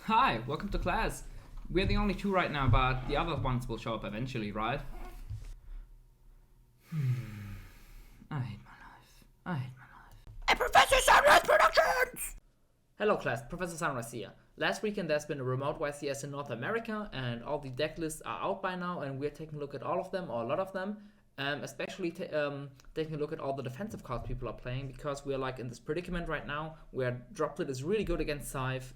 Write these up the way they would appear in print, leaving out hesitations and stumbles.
Hi, welcome to class. We're the only two right now, but the other ones will show up eventually, right? I hate my life. I hate my life. And Professor Sunreis Productions! Hello class, Professor Sunreis here. Last weekend there's been a remote YCS in North America and all the deck lists are out by now and we're taking a look at all of them or a lot of them. Especially taking a look at all the defensive cards people are playing because we're like in this predicament right now where Droplet is really good against Scythe,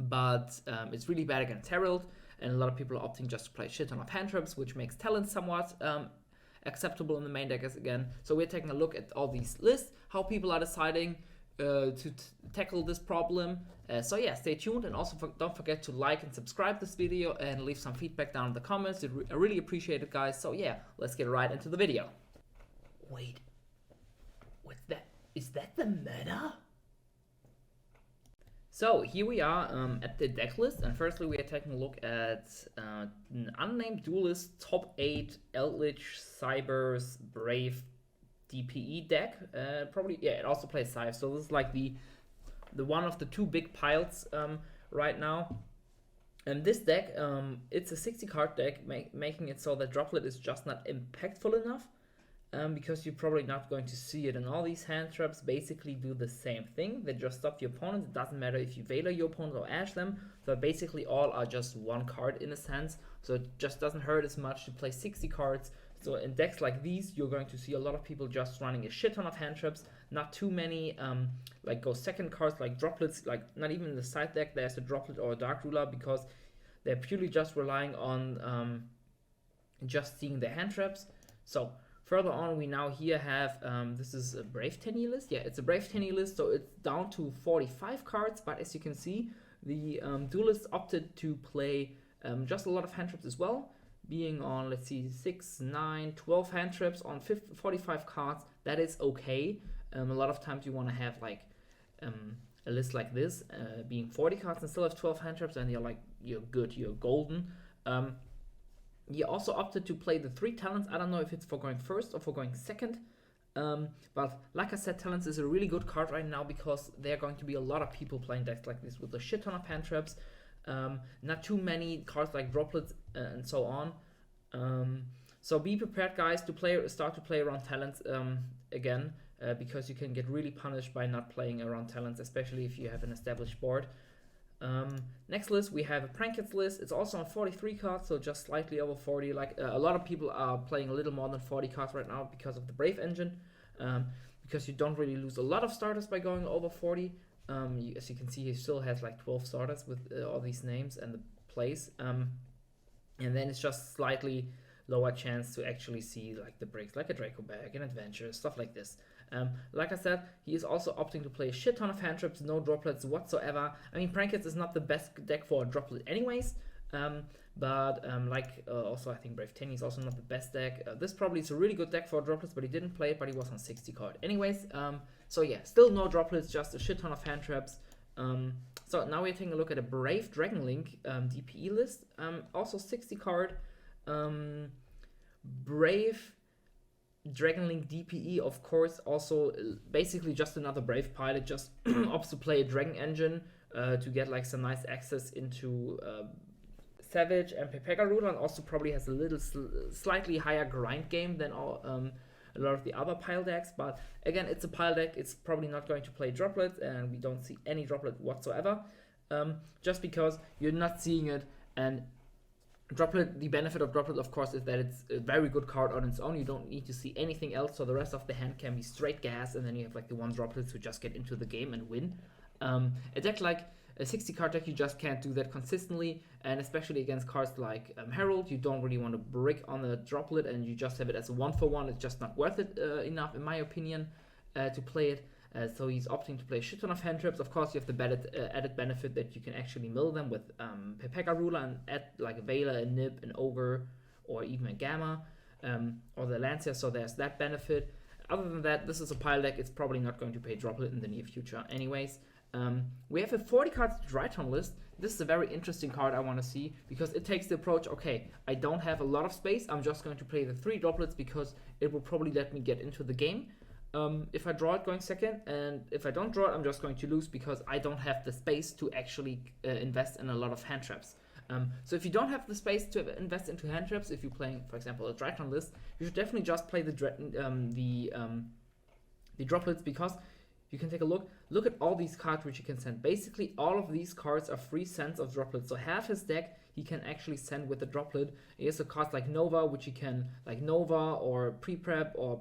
but it's really bad against Herald, and a lot of people are opting just to play a shit ton of Handtraps, which makes Talents somewhat acceptable in the main deck again. So we're taking a look at all these lists, how people are deciding to tackle this problem. So yeah, stay tuned, and also don't forget to like and subscribe this video and leave some feedback down in the comments. I really appreciate it, guys. So yeah, let's get right into the video. Wait, what's that? Is that the meta? So here we are at the deck list, and firstly we are taking a look at an unnamed duelist top 8 Eldritch Cybers Brave DPE deck. Probably, yeah, it also plays Scythe, so this is like the one of the two big piles right now. And this deck, it's a 60 card deck, making it so that Droplet is just not impactful enough. Because you're probably not going to see it, and all these hand traps basically do the same thing. They just stop your opponent. It doesn't matter if you Veiler your opponent or Ash them. So basically all are just one card in a sense. So it just doesn't hurt as much to play 60 cards. So in decks like these, you're going to see a lot of people just running a shit ton of hand traps. Not too many like go second cards like droplets. Like not even in the side deck there's a droplet or a dark ruler, because they're purely just relying on just seeing the hand traps. So further on, we now here have, this is a Brave 10-year list. Yeah, it's a Brave 10-year list, so it's down to 45 cards. But as you can see, the duelists opted to play just a lot of hand traps as well, being on, let's see, 6, 9, 12 hand traps on 45 cards. That is okay. A lot of times you want to have like a list like this, being 40 cards and still have 12 hand traps, and you're good, you're golden. He also opted to play the 3 talents. I don't know if it's for going first or for going second. But like I said, talents is a really good card right now because there are going to be a lot of people playing decks like this with a shit ton of hand traps. Not too many cards like droplets and so on. So be prepared, guys, to start to play around talents again, because you can get really punished by not playing around talents, especially if you have an established board. Next list, we have a Prankets list. It's also on 43 cards, so just slightly over 40. Like a lot of people are playing a little more than 40 cards right now because of the Brave engine, because you don't really lose a lot of starters by going over 40. As you can see, he still has like 12 starters with all these names and the plays, and then it's just slightly lower chance to actually see like the breaks, like a Draco bag, an adventure, stuff like this. Like I said, he is also opting to play a shit ton of hand traps, no droplets whatsoever. I mean, Prankets is not the best deck for a droplet anyways, but also I think Brave 10 is also not the best deck. This probably is a really good deck for droplets, but he didn't play it, but he was on 60 card anyways. So yeah, still no droplets, just a shit ton of hand traps. So now we're taking a look at a Brave Dragon Link DPE list, also 60 card. Brave Dragon Link DPE, of course, also basically just another Brave pilot, just opts to play a Dragon Engine to get like some nice access into Savage and Pepega Ruler, and also probably has a little slightly higher grind game than a lot of the other pile decks. But again, it's a pile deck, it's probably not going to play droplets, and we don't see any droplet whatsoever, just because you're not seeing it. And Droplet, the benefit of Droplet, of course, is that it's a very good card on its own. You don't need to see anything else, so the rest of the hand can be straight gas, and then you have like the one Droplets who just get into the game and win. A deck like a 60 card deck, you just can't do that consistently, and especially against cards like Herald, you don't really want to brick on the Droplet, and you just have it as a 1-for-1. It's just not worth it enough, in my opinion, to play it. So he's opting to play a shit ton of hand traps. Of course, you have the added benefit that you can actually mill them with Pepega Ruler and add like a Veiler, a Nib, an Ogre, or even a Gamma, or the Lancia, so there's that benefit. Other than that, this is a pile deck. It's probably not going to pay Droplet in the near future anyways. We have a 40 cards Drytron list. This is a very interesting card I want to see, because it takes the approach, okay, I don't have a lot of space, I'm just going to play the 3 droplets because it will probably let me get into the game. if I draw it going second, and if I don't draw it, I'm just going to lose because I don't have the space to actually invest in a lot of hand traps. So if you don't have the space to invest into hand traps, if you're playing, for example, a Drytron list, you should definitely just play the droplets, because you can take a look. Look at all these cards which you can send. Basically, all of these cards are free sends of droplets. So half his deck he can actually send with the droplet. He has a card like Nova, which he can, like Nova or pre-prep or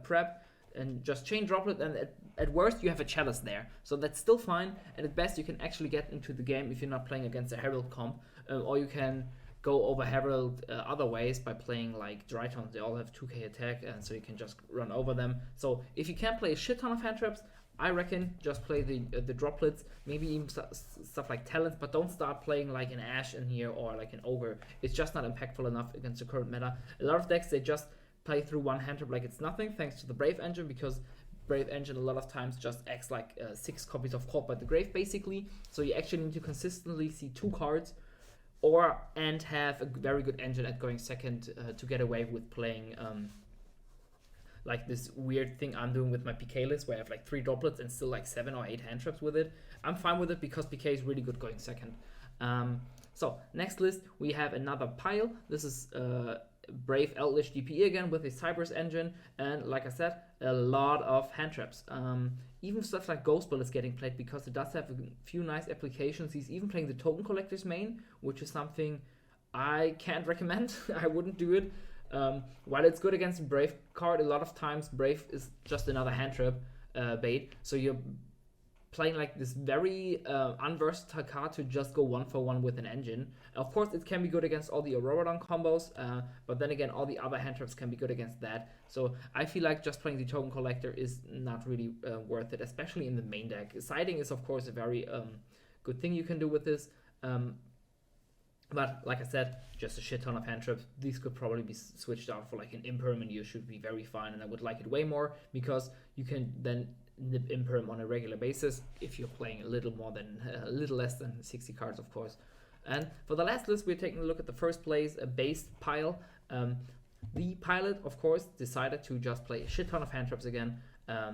prep, and just chain droplet, and at worst you have a chalice there. So that's still fine, and at best you can actually get into the game if you're not playing against a Herald comp, or you can go over Herald other ways by playing like Drytons. They all have 2k attack, and so you can just run over them. So if you can't play a shit ton of hand traps, I reckon just play the droplets, maybe even stuff like talents, but don't start playing like an Ash in here or like an Ogre. It's just not impactful enough against the current meta. A lot of decks, they just play through one hand trap like it's nothing, thanks to the Brave engine, because Brave engine a lot of times just acts like 6 copies of Caught by the Grave basically. So you actually need to consistently see 2 cards and have a very good engine at going second to get away with playing like this weird thing I'm doing with my PK list where I have like 3 droplets and still like 7 or 8 hand traps with it. I'm fine with it because PK is really good going second. So next list we have another pile. This is Brave Eldritch DPE again with a Cybers engine, and like I said, a lot of hand traps. Even stuff like Ghostball is getting played because it does have a few nice applications. He's even playing the Token Collector's main, which is something I can't recommend. I wouldn't do it. While it's good against a Brave card, a lot of times Brave is just another hand trap bait. So you're playing like this very unversatile card to just go 1-for-1 with an engine. Of course, it can be good against all the Auroradon combos, but then again, all the other hand traps can be good against that. So I feel like just playing the Token Collector is not really worth it, especially in the main deck. Siding is, of course, a very good thing you can do with this. But like I said, just a shit ton of hand traps. These could probably be switched out for like an Imperm, and you should be very fine. And I would like it way more because you can then nip Imperm on a regular basis if you're playing a little less than 60 cards, of course. And for the last list, we're taking a look at the first place, a base pile. The pilot, of course, decided to just play a shit ton of hand traps again.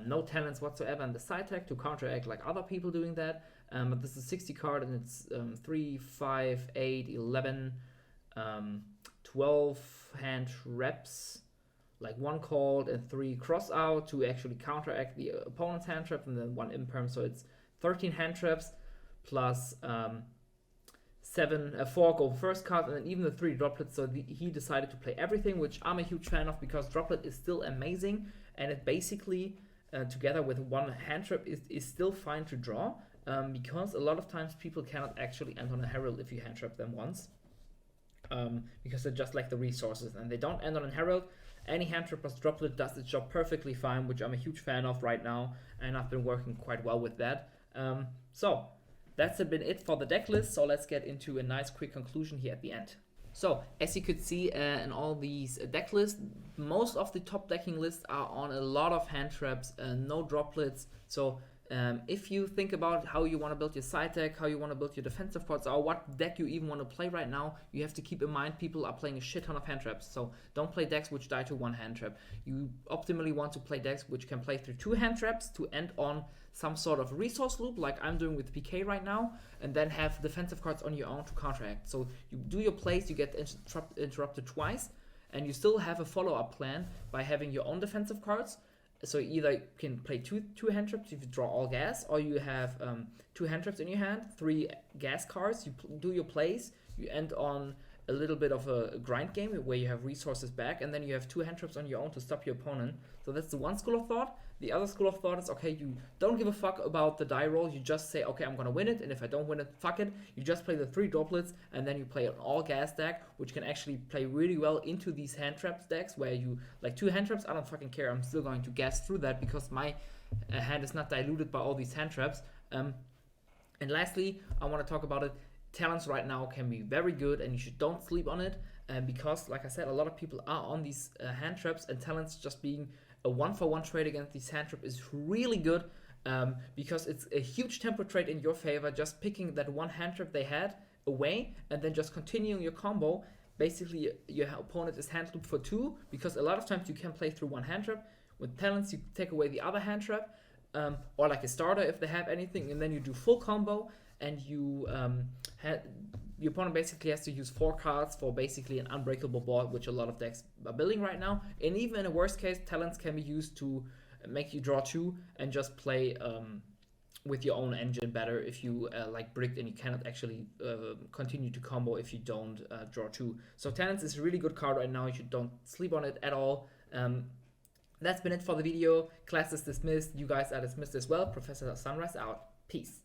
No talents whatsoever in the side tech to counteract like other people doing that. But this is a 60 card, and it's 3, 5, 8, 11, 12 hand traps, like 1 called and 3 cross out to actually counteract the opponent's hand trap, and then 1 imperm. So it's 13 hand traps plus 4 go first card, and then even the 3 droplets. So he decided to play everything, which I'm a huge fan of because droplet is still amazing, and it basically together with 1 hand trap is still fine to draw. Because a lot of times people cannot actually end on a Herald if you hand trap them once, because they just lack the resources and they don't end on a Herald. Any hand trap plus droplet does its job perfectly fine, which I'm a huge fan of right now, and I've been working quite well with that. So that's been it for the deck list. So let's get into a nice quick conclusion here at the end. So as you could see in all these deck lists, most of the top decking lists are on a lot of hand traps, no droplets. So if you think about how you want to build your side deck, how you want to build your defensive cards, or what deck you even want to play right now, you have to keep in mind people are playing a shit ton of hand traps. So don't play decks which die to 1 hand trap. You optimally want to play decks which can play through 2 hand traps to end on some sort of resource loop like I'm doing with PK right now, and then have defensive cards on your own to counteract. So you do your plays, you get interrupted twice, and you still have a follow-up plan by having your own defensive cards. So you either can play two hand traps if you draw all gas, or you have 2 hand traps in your hand, 3 gas cards, you do your plays, you end on a little bit of a grind game where you have resources back, and then you have 2 hand traps on your own to stop your opponent. So that's the one school of thought. The other school of thought is, okay, you don't give a fuck about the die roll, you just say, okay, I'm gonna win it, and if I don't win it, fuck it. You just play the 3 droplets, and then you play an all gas deck, which can actually play really well into these hand traps decks, where you, like 2 hand traps, I don't fucking care, I'm still going to gas through that, because my hand is not diluted by all these hand traps. And lastly, I want to talk about it. Talents right now can be very good, and you don't sleep on it, because, like I said, a lot of people are on these hand traps, and talents just being a 1-for-1 trade against these hand trap is really good, because it's a huge tempo trade in your favor, just picking that 1 hand trap they had away and then just continuing your combo. Basically, your opponent is hand looped for 2, because a lot of times you can play through 1 hand trap. With talents, you take away the other hand trap, or like a starter if they have anything, and then you do full combo, and your opponent basically has to use 4 cards for basically an unbreakable board, which a lot of decks are building right now. And even in a worst case, talents can be used to make you draw 2 and just play with your own engine better if you like bricked and you cannot actually continue to combo if you don't draw 2. So talents is a really good card right now. You don't sleep on it at all. That's been it for the video. Class is dismissed. You guys are dismissed as well. Professor Sunreis out. Peace.